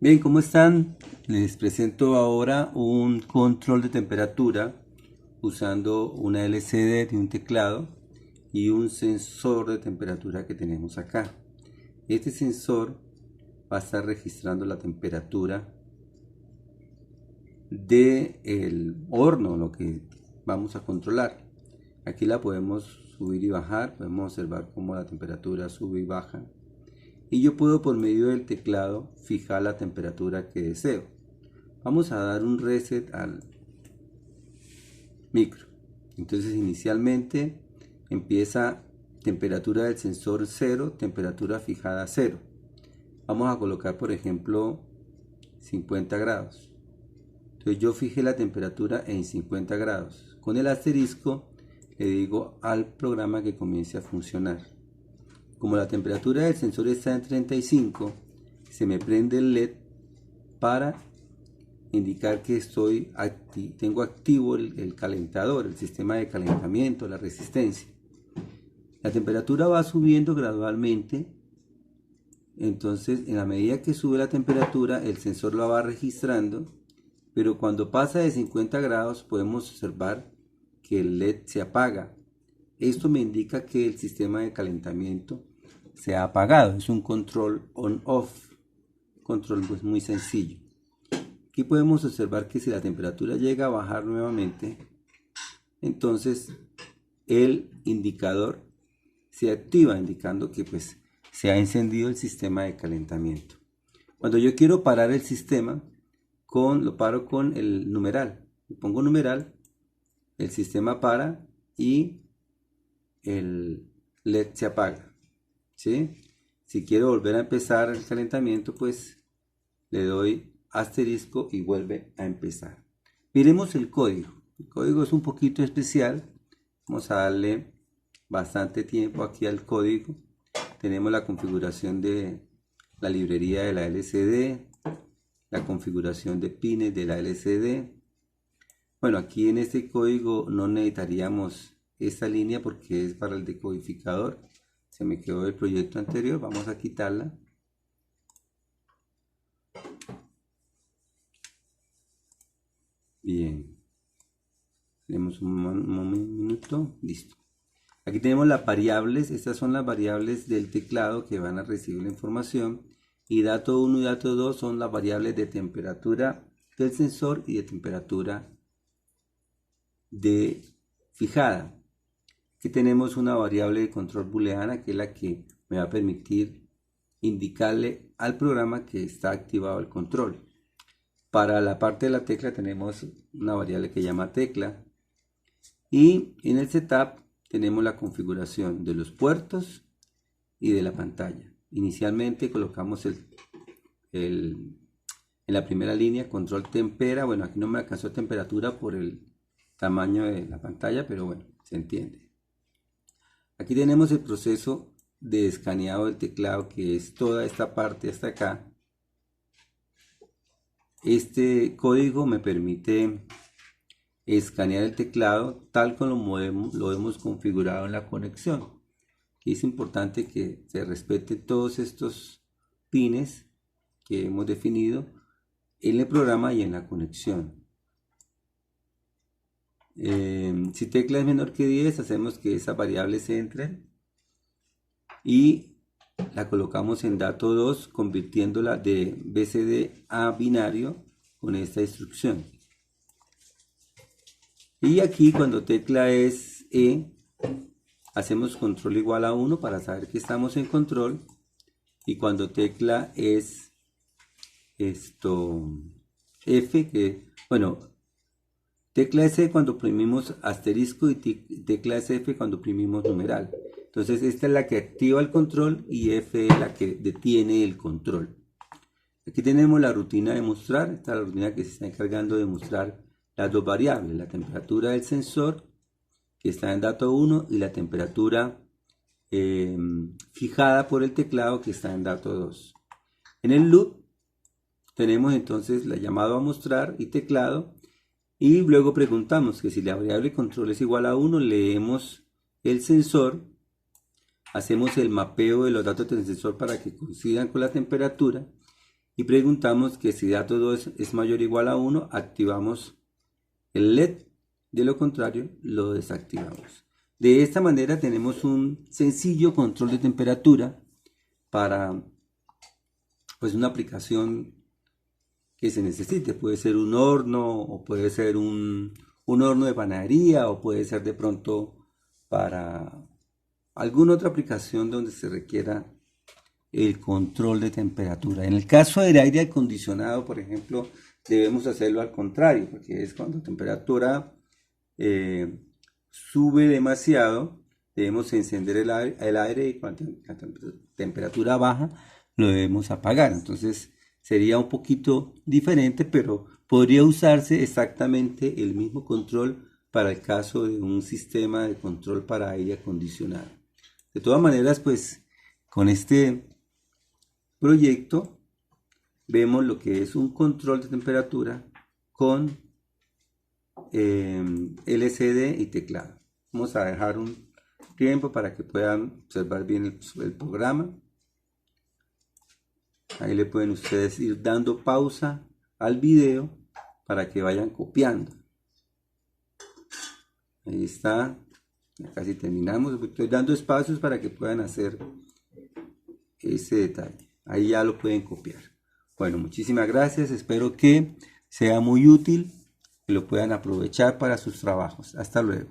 Bien, ¿cómo están? Les presento ahora un control de temperatura usando una LCD de un teclado y un sensor de temperatura que tenemos acá. Este sensor va a estar registrando la temperatura del horno, lo que vamos a controlar. Aquí la podemos subir y bajar, podemos observar cómo la temperatura sube y baja. Y yo puedo por medio del teclado fijar la temperatura que deseo. Vamos a dar un reset al micro. Entonces inicialmente empieza temperatura del sensor 0, temperatura fijada 0. Vamos a colocar por ejemplo 50 grados. Entonces yo fijé la temperatura en 50 grados. Con el asterisco le digo al programa que comience a funcionar. Como la temperatura del sensor está en 35, se me prende el LED para indicar que tengo activo el calentador, el sistema de calentamiento, la resistencia. La temperatura va subiendo gradualmente, entonces en la medida que sube la temperatura el sensor la va registrando, pero cuando pasa de 50 grados podemos observar que el LED se apaga. Esto me indica que el sistema de calentamiento se ha apagado. Es un control on-off, control pues muy sencillo. Aquí podemos observar que si la temperatura llega a bajar nuevamente, entonces el indicador se activa indicando que pues se ha encendido el sistema de calentamiento. Cuando yo quiero parar el sistema, lo paro con el numeral. Le pongo numeral, el sistema para y el LED se apaga. ¿Sí? Si quiero volver a empezar el calentamiento, pues le doy asterisco y vuelve a empezar. Miremos el código. El código es un poquito especial. Vamos a darle bastante tiempo aquí al código. Tenemos la configuración de la librería de la LCD, la configuración de pines de la LCD. Bueno, aquí en este código no necesitaríamos esta línea porque es para el decodificador. Se me quedó del proyecto anterior, vamos a quitarla. Bien, tenemos un minuto, listo. Aquí tenemos las variables, estas son las variables del teclado que van a recibir la información. Y dato 1 y dato 2 son las variables de temperatura del sensor y de temperatura fijada. Aquí tenemos una variable de control booleana que es la que me va a permitir indicarle al programa que está activado el control. Para la parte de la tecla tenemos una variable que llama tecla y en el setup tenemos la configuración de los puertos y de la pantalla. Inicialmente colocamos en la primera línea control tempera. Bueno, aquí no me alcanzó temperatura por el tamaño de la pantalla, pero bueno, se entiende. Aquí tenemos el proceso de escaneado del teclado, que es toda esta parte hasta acá. Este código me permite escanear el teclado tal como lo hemos configurado en la conexión. Aquí es importante que se respeten todos estos pines que hemos definido en el programa y en la conexión. Si tecla es menor que 10, hacemos que esa variable se entre y la colocamos en dato 2, convirtiéndola de BCD a binario con esta instrucción. Y aquí cuando tecla es E, hacemos control igual a 1 para saber que estamos en control. Y cuando tecla es F, tecla S cuando oprimimos asterisco y tecla es F cuando oprimimos numeral. Entonces esta es la que activa el control y F es la que detiene el control. Aquí tenemos la rutina de mostrar. Esta es la rutina que se está encargando de mostrar las dos variables, la temperatura del sensor que está en dato 1 y la temperatura fijada por el teclado que está en dato 2. En el loop tenemos entonces la llamada a mostrar y teclado, y luego preguntamos que si la variable control es igual a 1, leemos el sensor, hacemos el mapeo de los datos del sensor para que coincidan con la temperatura y preguntamos que si dato 2 es mayor o igual a 1, activamos el LED, de lo contrario lo desactivamos. De esta manera tenemos un sencillo control de temperatura para pues una aplicación que se necesite. Puede ser un horno o puede ser un horno de panadería o puede ser de pronto para alguna otra aplicación donde se requiera el control de temperatura. En el caso del aire acondicionado, por ejemplo, debemos hacerlo al contrario, porque es cuando la temperatura sube demasiado, debemos encender el aire y cuando la temperatura baja, lo debemos apagar. Entonces sería un poquito diferente, pero podría usarse exactamente el mismo control para el caso de un sistema de control para aire acondicionado. De todas maneras, pues con este proyecto vemos lo que es un control de temperatura con LCD y teclado. Vamos a dejar un tiempo para que puedan observar bien el programa. Ahí le pueden ustedes ir dando pausa al video para que vayan copiando. Ahí está, ya casi terminamos. Estoy dando espacios para que puedan hacer ese detalle. Ahí ya lo pueden copiar. Bueno, muchísimas gracias. Espero que sea muy útil y lo puedan aprovechar para sus trabajos. Hasta luego.